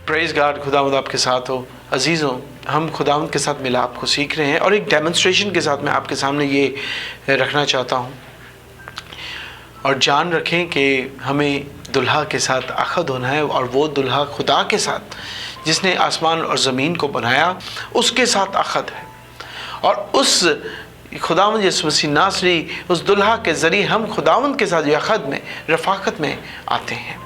Praise God, खुदावंद आपके साथ हो। अजीज़ों, हम खुदावंद के साथ मिलाप को सीख रहे हैं और एक डेमोन्स्ट्रेशन के साथ मैं आपके सामने ये रखना चाहता हूँ। और जान रखें कि हमें दुल्हा के साथ अखद होना है, और वो दुल्हा खुदा के साथ जिसने आसमान और ज़मीन को बनाया उसके साथ अखद है। और उस खुदावंद यीशु मसीह नासरी, उस दुल्हा के ज़रिए हम खुदावंद के साथ अखद में, रफ़ाकत में आते हैं।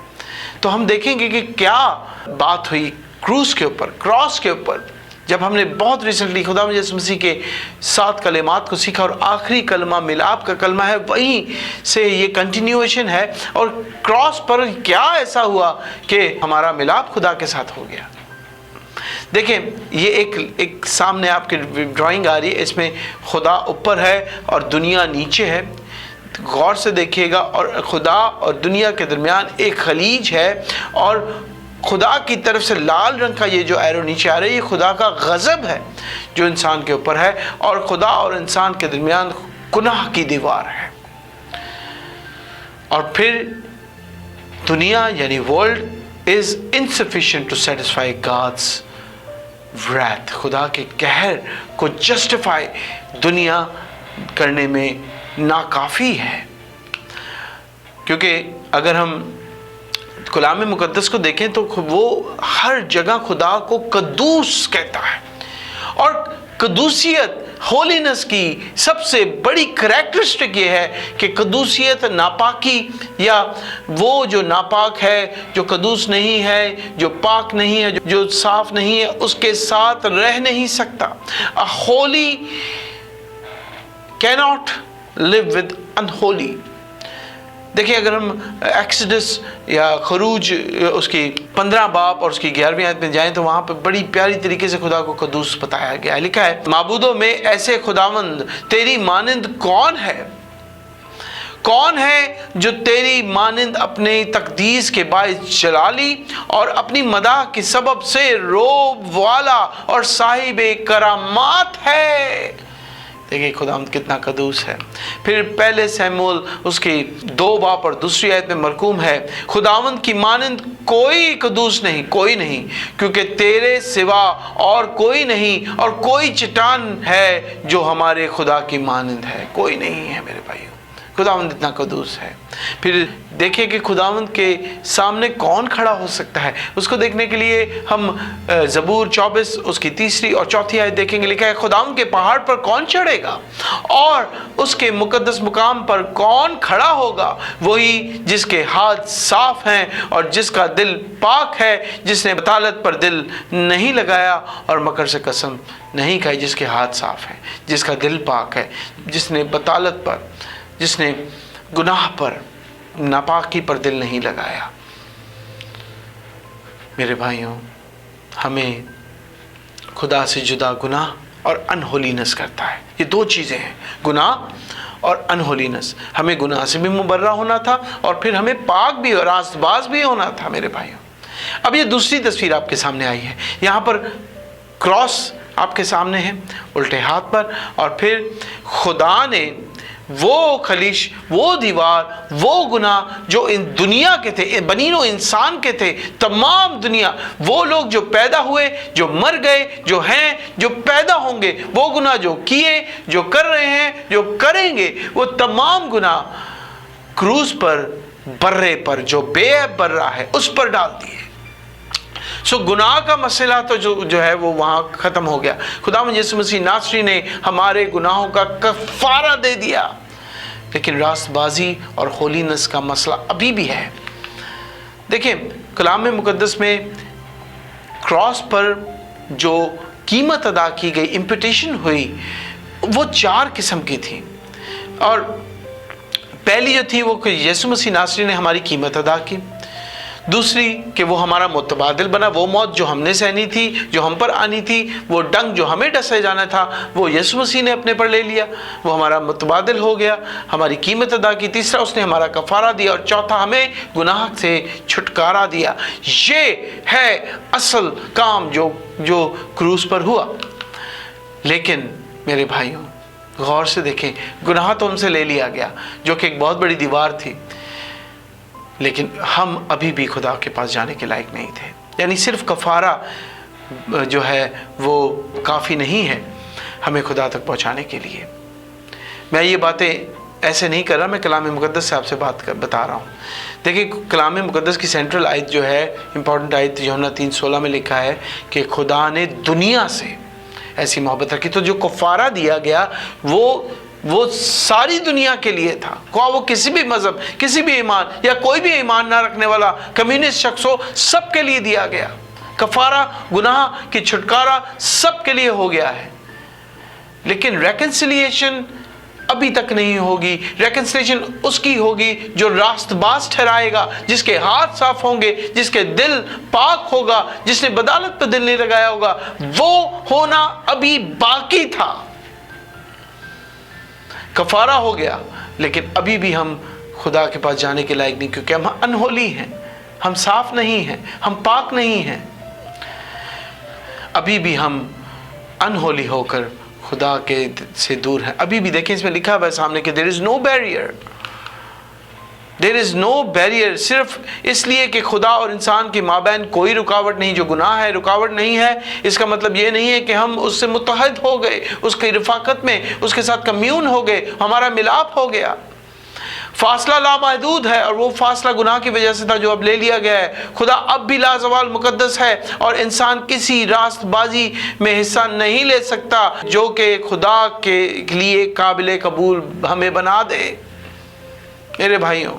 तो हम देखेंगे कि क्या बात हुई क्रूस के ऊपर, क्रॉस के ऊपर, जब हमने बहुत रिसेंटली खुदावंद यीशु मसीह के 7 कलिमात को सीखा और आखिरी कलमा मिलाप का कलमा है, वहीं से ये कंटिन्यूएशन है। और क्रॉस पर क्या ऐसा हुआ कि हमारा मिलाप खुदा के साथ हो गया। देखें, ये एक सामने आपकी ड्राइंग आ रही है, इसमें खुदा ऊपर है और दुनिया नीचे है। गौर से देखिएगा, और खुदा और दुनिया के दरमियान एक खलीज है, और खुदा की तरफ से लाल रंग का ये जो एरो नीचे आ रहा है, ये खुदा का गज़ब है जो इंसान के ऊपर है, और खुदा और इंसान के दरमियान गुनाह की दीवार है। और फिर दुनिया यानी world is insufficient to satisfy God's wrath, खुदा के कहर को जस्टिफाई दुनिया करने में नाकाफ़ी है। क्योंकि अगर हम कलाम मुक़द्दस को देखें तो वो हर जगह खुदा को कद्दूस कहता है, और कद्दूसियत, होलीनेस की सबसे बड़ी करैक्टरिस्टिक ये है कि कद्दूसियत नापाकी, या वो जो नापाक है, जो कद्दूस नहीं है, जो पाक नहीं है, जो साफ नहीं है, उसके साथ रह नहीं सकता। A holy cannot live with unholy. देखिए, अगर हम एक्सोडस या खरूज उसकी 15 बाब और उसकी 11वीं आयत में जाएं तो वहाँ पे बड़ी प्यारी तरीके से खुदा को कद्दूस बताया गया है। लिखा है, माबूदों में ऐसे खुदावंद तेरी मानिंद कौन है? कौन है जो तेरी मानिंद अपने तकदीस के बाइस जलाली और अपनी मदाह की सबब से रोब वाला और साहिबे करामात है? देखिए खुदावंद कितना कद्दूस है। फिर पहले शमूएल उसकी 2 बाब और दूसरी आयत में मरकूम है, खुदावंद की मानिंद कोई कद्दूस नहीं, कोई नहीं, क्योंकि तेरे सिवा और कोई नहीं, और कोई चट्टान है जो हमारे खुदा की मानिंद है, कोई नहीं है मेरे भाइयों। खुदावंद इतना कद्दूस है। फिर देखिए कि खुदावंद के सामने कौन खड़ा हो सकता है। उसको देखने के लिए हम ज़बूर 24 उसकी 3री और 4थी आयत देखेंगे। लिखा है, खुदावंद के पहाड़ पर कौन चढ़ेगा और उसके मुकद्दस मुकाम पर कौन खड़ा होगा? वही जिसके हाथ साफ हैं और जिसका दिल पाक है, जिसने बतालत पर दिल नहीं लगाया और मकर से कसम नहीं खाई। जिसके हाथ साफ हैं, जिसका दिल पाक है, जिसने बतालत पर, जिसने गुनाह पर, नापाकी पर दिल नहीं लगाया। मेरे भाइयों, हमें खुदा से जुदा गुनाह और अनहोलीनेस करता है। ये 2 चीज़ें हैं, गुनाह और अनहोलीनेस। हमें गुनाह से भी मुबर्रा होना था और फिर हमें पाक भी और रास्तबाज भी होना था मेरे भाइयों। अब ये दूसरी तस्वीर आपके सामने आई है। यहाँ पर क्रॉस आपके सामने है उल्टे हाथ पर, और फिर खुदा ने वो खलीश, वो दीवार, वो गुनाह जो इन दुनिया के थे, बनीनो इंसान के थे, तमाम दुनिया, वो लोग जो पैदा हुए, जो मर गए, जो हैं, जो पैदा होंगे, वो गुनाह जो किए, जो कर रहे हैं, जो करेंगे, वो तमाम गुनाह क्रूस पर, बर्रे पर, जो बेऐब बर्रा है, उस पर डाल दिए। सो गुनाह का मसला तो जो है वो वहाँ ख़त्म हो गया। खुदावंद यीशु मसीह नासरी ने हमारे गुनाहों का कफ़ारा दे दिया। लेकिन रास्तबाजी और होलीनेस का मसला अभी भी है। देखिए, कलाम मुक़द्दस में क्रॉस पर जो कीमत अदा की गई, इम्पिटेशन हुई, वो 4 किस्म की थी। और पहली जो थी वो कि यीशु मसीह नासरी ने हमारी कीमत अदा की। दूसरी कि वो हमारा मुतबादिल बना, वो मौत जो हमने सहनी थी, जो हम पर आनी थी, वो डंग जो हमें डसे जाना था, वो यीशु मसीह ने अपने पर ले लिया, वो हमारा मुतबादिल हो गया, हमारी कीमत अदा की। तीसरा, उसने हमारा कफ़ारा दिया, और चौथा, हमें गुनाह से छुटकारा दिया। ये है असल काम जो क्रूस पर हुआ। लेकिन मेरे भाइयों, गौर से देखें, गुनाह तो हमसे ले लिया गया, जो कि एक बहुत बड़ी दीवार थी, लेकिन हम अभी भी खुदा के पास जाने के लायक नहीं थे। यानी सिर्फ कफ़ारा जो है वो काफ़ी नहीं है हमें खुदा तक पहुँचाने के लिए। मैं ये बातें ऐसे नहीं कर रहा, मैं कलाम मुक़द्दस से आपसे बता रहा हूँ। देखिए कलाम मुक़द्दस की सेंट्रल आयत जो है, इम्पॉर्टेंट आयत, यूहन्ना 3:16 में लिखा है कि खुदा ने दुनिया से ऐसी मोहब्बत रखी। तो जो कफ़ारा दिया गया वो सारी दुनिया के लिए था, क्या वो किसी भी मज़हब, किसी भी ईमान या कोई भी ईमान ना रखने वाला कम्युनिस्ट शख्स हो, सब के लिए दिया गया। कफ़ारा, गुनाह की छुटकारा सब के लिए हो गया है। लेकिन रेकन्सिलिएशन अभी तक नहीं होगी। रेकन्सिलिएशन उसकी होगी जो रास्तबाज ठहराएगा, जिसके हाथ साफ होंगे, जिसके दिल पाक होगा, जिसने बदालत पर दिल नहीं लगाया होगा। वो होना अभी बाकी था। कफारा हो गया, लेकिन अभी भी हम खुदा के पास जाने के लायक नहीं, क्योंकि हम अनहोली हैं, हम साफ नहीं हैं, हम पाक नहीं हैं। अभी भी हम अनहोली होकर खुदा के से दूर हैं। अभी भी देखें, इसमें लिखा हुआ है सामने कि there is no barrier, there is no barrier. सिर्फ इसलिए कि खुदा और इंसान के माबैन कोई रुकावट नहीं, जो गुनाह है रुकावट नहीं है, इसका मतलब ये नहीं है कि हम उससे मुत्तहद हो गए, उसकी रफाकत में उसके साथ कम्यून हो गए, हमारा मिलाप हो गया। फासला लामहदूद है, और वो फासला गुनाह की वजह से था जो अब ले लिया गया है। खुदा अब भी लाजवाल मुकद्दस है, और इंसान किसी रास्तबाजी में हिस्सा नहीं ले सकता जो कि खुदा के लिए काबिल कबूल हमें बना दे मेरे भाइयों।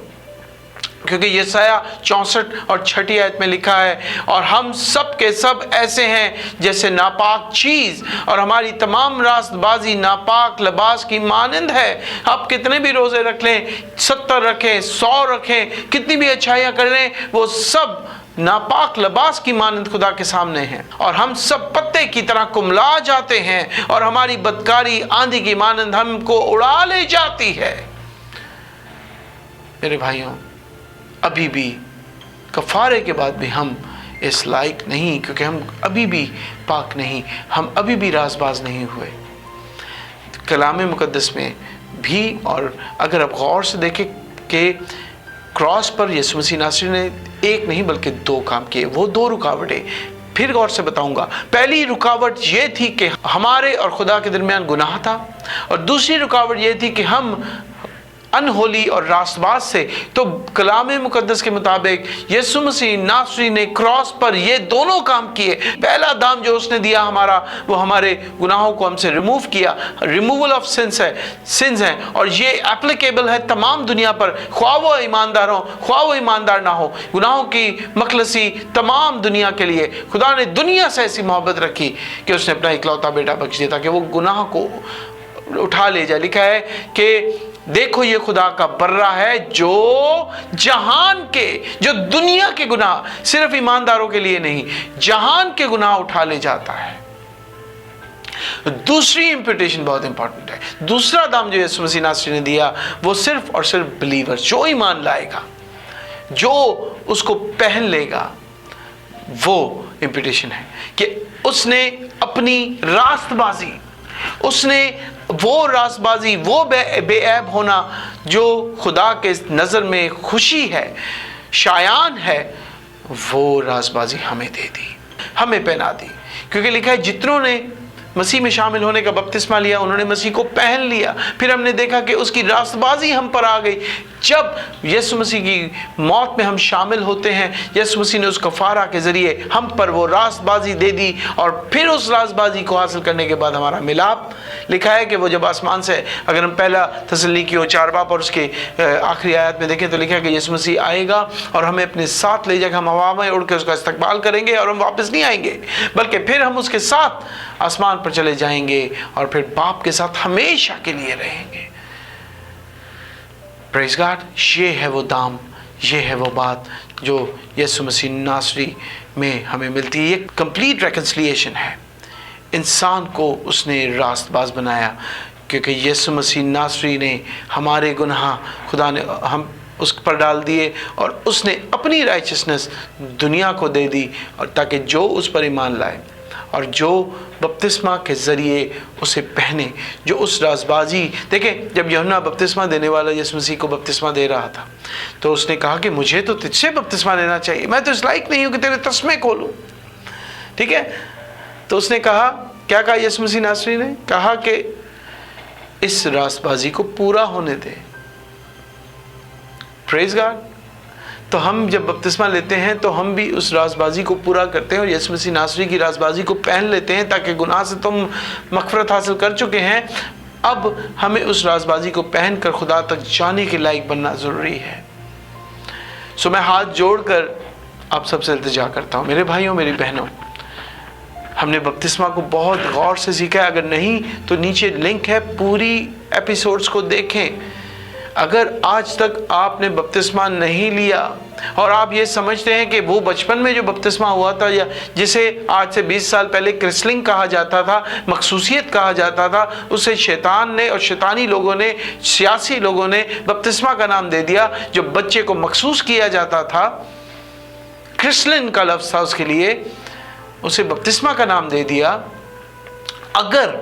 क्योंकि यशायाह 64 और 6 आयत में लिखा है, और हम सब के सब ऐसे हैं जैसे नापाक चीज़, और हमारी तमाम रास्तबाजी नापाक लिबास की मानंद है। आप कितने भी रोज़े रख लें, 70 रखें, 100 रखें, कितनी भी अच्छाइयाँ कर लें, वो सब नापाक लिबास की मानंद खुदा के सामने हैं। और हम सब पत्ते की तरह कुमला जाते हैं, और हमारी बदकारी आंधी की मानंद हमको उड़ा ले जाती है। मेरे भाइयों, अभी भी कफ़ारे के बाद भी हम इस लायक नहीं, क्योंकि हम अभी भी पाक नहीं, हम अभी भी राजबाज नहीं हुए। कलाम मुक़द्दस में भी, और अगर आप गौर से देखें कि क्रॉस पर यीशु मसीह नासरी ने एक नहीं बल्कि 2 काम किए। वो 2 रुकावटें फिर गौर से बताऊंगा। पहली रुकावट ये थी कि हमारे और खुदा के दरमियान गुनाह था, और दूसरी रुकावट ये थी कि हम अनहोली और रास्तबाज से। तो कलाम मुक़द्दस के मुताबिक यीशु मसीह नासरी ने क्रॉस पर ये दोनों काम किए। पहला दाम जो उसने दिया हमारा, वो हमारे गुनाहों को हमसे रिमूव किया। रिमूवल ऑफ सिंस है, और ये एप्लीकेबल है तमाम दुनिया पर, ख्वाह वो ईमानदार हो ख्वाह वो ईमानदार ना हो। गुनाहों की मखलसी तमाम दुनिया के लिए। खुदा ने दुनिया से ऐसी मोहब्बत रखी कि उसने अपना इकलौता बेटा बख्श दिया ताकि वो गुनाह को उठा ले जाए। लिखा है कि देखो ये खुदा का बर्रा है जो जहान के, जो दुनिया के गुनाह, सिर्फ ईमानदारों के लिए नहीं, जहान के गुनाह उठा ले जाता है। दूसरी इंपिटेशन बहुत इंपॉर्टेंट है। दूसरा दाम जो यीशु मसीह नासरी ने दिया, वो सिर्फ और सिर्फ बिलीवर, जो ईमान लाएगा, जो उसको पहन लेगा, वो इंपिटेशन है कि उसने अपनी रास्तबाजी, उसने वो रास्तबाजी, वो बेऐब होना जो खुदा के नज़र में खुशी है, शायान है, वो रास्तबाजी हमें दे दी, हमें पहना दी। क्योंकि लिखा है जितनों ने मसीह में शामिल होने का बपतिस्मा लिया, उन्होंने मसीह को पहन लिया। फिर हमने देखा कि उसकी रास्तबाजी हम पर आ गई। जब यीशु मसीह की मौत में हम शामिल होते हैं, यीशु मसीह ने उस कफ़ारा के ज़रिए हम पर वो रास्तबाजी दे दी, और फिर उस रास्तबाजी को हासिल करने के बाद हमारा मिलाप। लिखा है कि वो जब आसमान से, अगर हम पहला तसल्ली 4 बाब और उसके आखिरी आयत में देखें तो लिखा है कि यीशु मसीह आएगा और हमें अपने साथ ले जाकर हम हवा में उड़ के उसका इस्तकबाल करेंगे, और हम वापस नहीं आएंगे, बल्कि फिर हम उसके साथ आसमान पर चले जाएंगे और फिर बाप के साथ हमेशा के लिए रहेंगे। Praise God. ये है वो दाम, ये है वो बात जो यीशु मसीह नासरी में हमें मिलती है। ये कंप्लीट रेकन्सिलिएशन है। इंसान को उसने रास्तबाज बनाया, क्योंकि यीशु मसीह नासरी ने हमारे गुनाह खुदा ने हम उस पर डाल दिए, और उसने अपनी राइचियसनेस दुनिया को दे दी, और ताकि जो उस पर ईमान लाए और जो बपतिस्मा के ज़रिए उसे पहने, जो उस राजबाजी। देखें, जब यूहन्ना बपतिस्मा देने वाला यीशु मसीह को बपतिस्मा दे रहा था तो उसने कहा कि मुझे तो तुझसे बपतिस्मा लेना चाहिए, मैं तो इस लायक नहीं हूँ कि तेरे तस्मे खोलूँ। ठीक है, तो उसने कहा, क्या कहा यीशु मसीह नासरी ने? कहा कि इस राजबाजी को पूरा होने दे। Praise God. तो हम जब बपतिस्मा लेते हैं तो हम भी उस राजबाजी को पूरा करते हैं और यीशु मसीह नासरी की राजबाजी को पहन लेते हैं, ताकि गुनाह से तुम मग़फ़िरत हासिल कर चुके हैं, अब हमें उस राजबाजी को पहनकर खुदा तक जाने के लायक बनना ज़रूरी है। सो मैं हाथ जोड़कर आप सबसे इल्तिजा करता हूँ, मेरे भाइयों मेरी बहनों, हमने बपतिस्मा को बहुत गौर से सीखा है। अगर नहीं तो नीचे लिंक है, पूरी एपिसोड्स को देखें। अगर आज तक आपने बपतिस्मा नहीं लिया और आप ये समझते हैं कि वो बचपन में जो बपतिस्मा हुआ था, या जिसे आज से 20 साल पहले क्रिसलिंग कहा जाता था, मखसूसियत कहा जाता था, उसे शैतान ने और शैतानी लोगों ने, सियासी लोगों ने बपतिस्मा का नाम दे दिया। जो बच्चे को मखसूस किया जाता था, क्रिसलिंग का लफ्ज़ था उसके लिए, उसे बपतिस्मा का नाम दे दिया। अगर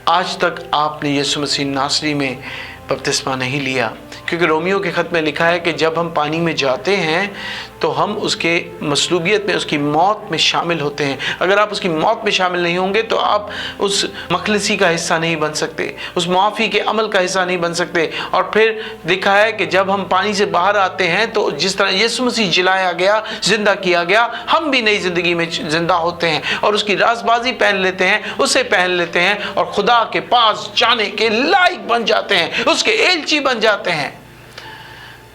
आज तक आपने यीशु मसीह नासरी में बपतिस्मा नहीं लिया, क्योंकि रोमियो के ख़त में लिखा है कि जब हम पानी में जाते हैं तो हम उसके मसलूबियत में, उसकी मौत में शामिल होते हैं। अगर आप उसकी मौत में शामिल नहीं होंगे तो आप उस मखलसी का हिस्सा नहीं बन सकते, उस मुआफ़ी के अमल का हिस्सा नहीं बन सकते। और फिर लिखा है कि जब हम पानी से बाहर आते हैं तो जिस तरह यीशु मसीह जिलाया गया, ज़िंदा किया गया, हम भी नई ज़िंदगी में ज़िंदा होते हैं और उसकी राजबाजी पहन लेते हैं, उसे पहन लेते हैं और खुदा के पास जाने के लायक बन जाते हैं, उसके एलची बन जाते हैं।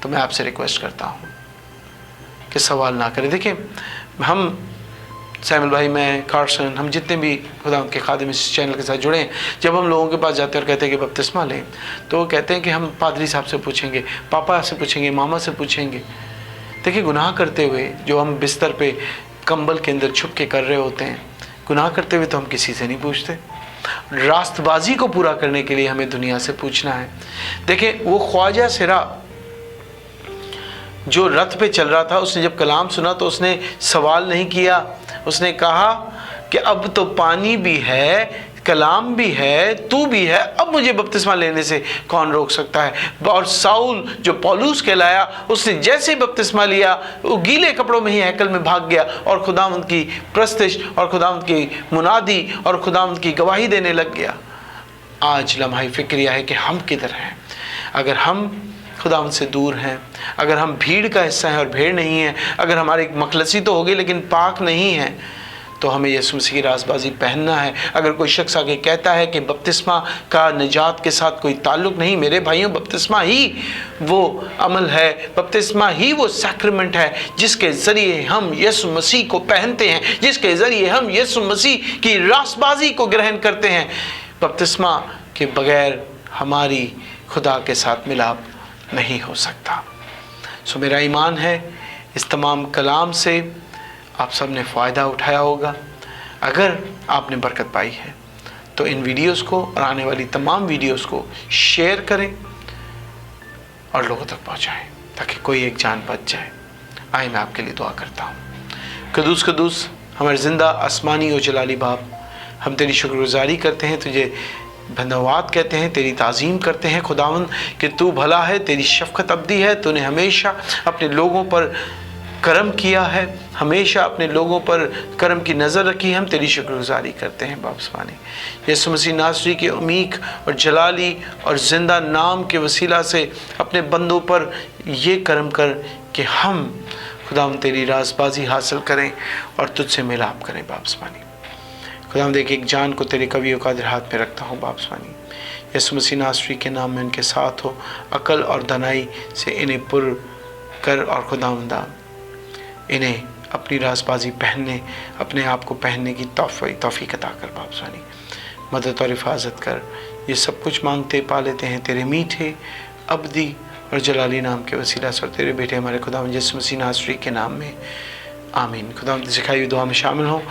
तो मैं आपसे रिक्वेस्ट करता हूँ कि सवाल ना करें। देखिए, हम सैमुअल भाई, मैं, कार्सन, हम जितने भी खुदा के खादिम इस चैनल के साथ जुड़े हैं, जब हम लोगों के पास जाते हैं और कहते हैं कि बपतिस्मा लें, तो वो कहते हैं कि हम पादरी साहब से पूछेंगे, पापा से पूछेंगे, मामा से पूछेंगे। देखिए, गुनाह करते हुए जो हम बिस्तर पे कंबल के अंदर छुप के कर रहे होते हैं, गुनाह करते हुए तो हम किसी से नहीं पूछते। रास्तबाजी को पूरा करने के लिए हमें दुनिया से पूछना है। देखिए, वो ख्वाजा सिरा जो रथ पे चल रहा था, उसने जब कलाम सुना तो उसने सवाल नहीं किया, उसने कहा कि अब तो पानी भी है, कलाम भी है, तू भी है, अब मुझे बपतिस्मा लेने से कौन रोक सकता है। और साउल जो पौलुस कहलाया, उसने जैसे बपतिस्मा लिया वो गीले कपड़ों में ही हैकल में भाग गया और खुदावंद की प्रस्तिश और खुदावंद की मुनादी और खुदावंद की गवाही देने लग गया। आज लम्हा फिक्रिया है कि हम किधर हैं। अगर हम खुदावंद से दूर हैं, अगर हम भीड़ का हिस्सा हैं और भीड़ नहीं है, अगर हमारी मखलसी तो होगी लेकिन पाक नहीं है, तो हमें यीशु मसीह की राजबाजी पहनना है। अगर कोई शख्स आगे कहता है कि बपतिस्मा का निजात के साथ कोई ताल्लुक़ नहीं, मेरे भाइयों, बपतिस्मा ही वो अमल है, बपतिस्मा ही वो सैक्रेमेंट है जिसके ज़रिए हम यीशु मसीह को पहनते हैं, जिसके ज़रिए हम यीशु मसीह की राजबाजी को ग्रहण करते हैं। बपतिस्मा के बगैर हमारी खुदा के साथ मिलाप नहीं हो सकता। सो मेरा ईमान है इस तमाम कलाम से आप सब ने फ़ायदा उठाया होगा। अगर आपने बरकत पाई है तो इन वीडियोस को और आने वाली तमाम वीडियोस को शेयर करें और लोगों तक पहुंचाएं, ताकि कोई एक जान बच जाए। आए, मैं आपके लिए दुआ करता हूँ। कदूस कदूस हमारे ज़िंदा आसमानी और जलाली बाप, हम तेरी शुक्रगुजारी करते हैं, तुझे धन्यवाद कहते हैं, तेरी ताज़ीम करते हैं खुदावंद कि तू भला है, तेरी शफ़क़त अब्दी है, तूने हमेशा अपने लोगों पर करम किया है, हमेशा अपने लोगों पर करम की नज़र रखी है। हम तेरी शुक्रगुजारी करते हैं बाप स्वामी। यीशु मसीह नासरी के अमीक और जलाली और ज़िंदा नाम के वसीला से अपने बंदों पर ये करम कर कि हम खुदावंद तेरी राजबाजी हासिल करें और तुझसे मिलाप करें बाप स्वामी। खुदावंद एक जान को तेरे कवियों का हाथ में रखता हूँ बाप स्वामी। यीशु मसीह नासरी के नाम में उनके साथ हो, अकल और दनाई से इन्हें पुर कर और खुदावंदा इन्हें अपनी राजबाजी पहनने, अपने आप को पहनने की तौफीक अता कर बाप स्वामी। मदद और हिफाजत कर। ये सब कुछ मांगते पा लेते हैं तेरे मीठे अब्दी और जलाली नाम के वसीला से और तेरे बेटे हमारे खुदावंद यीशु मसीह नासरी के नाम में, आमीन। खुदावंद की सिखाई हुई दुआ में शामिल हो।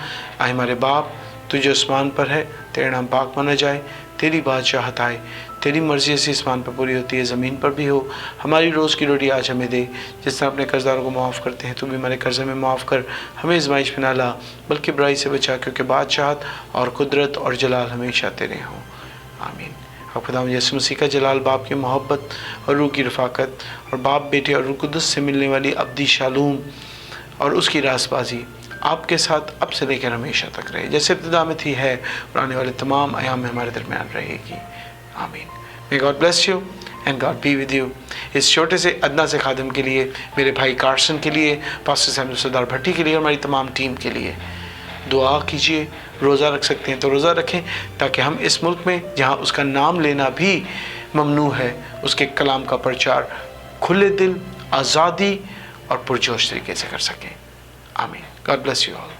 आए हमारे बाप, तू जो आसमान पर है, तेरा नाम पाक माना जाए, तेरी बादशाहत आए, तेरी मर्ज़ी ऐसी आसमान पर पूरी होती है ज़मीन पर भी हो। हमारी रोज़ की रोटी आज हमें दे, जिस तरह अपने कर्ज़दारों को माफ़ करते हैं, तू भी हमारे कर्ज़ में माफ़ कर। हमें आज़माइश में ना ला, बल्कि बुराई से बचा, क्योंकि बादशाहत और कुदरत और जलाल हमेशा तेरे हों। आमीन। अब खुदा यीशु मसीह का जलाल, बाप की मोहब्बत और रूह की रफ़ाकत, और बाप, बेटे और रूह कुदस से मिलने वाली अब्दी शालूम और उसकी रासबाजी आपके साथ अब से लेकर हमेशा तक रहे, जैसे इब्तिदा में थी, है और आने वाले तमाम अयाम में हमारे दरमियान रहेगी। आमीन। May God bless you and God be with you. इस छोटे से अदना से खादिम के लिए, मेरे भाई कार्सन के लिए, पास्टर सैमुअल सरदार भट्टी के लिए और हमारी तमाम टीम के लिए दुआ कीजिए। रोज़ा रख सकते हैं तो रोज़ा रखें, ताकि हम इस मुल्क में जहाँ उसका नाम लेना भी ममनू है, उसके कलाम का प्रचार खुले दिल, आज़ादी और पुरजोश तरीके से कर सकें। आमीन। God bless you all.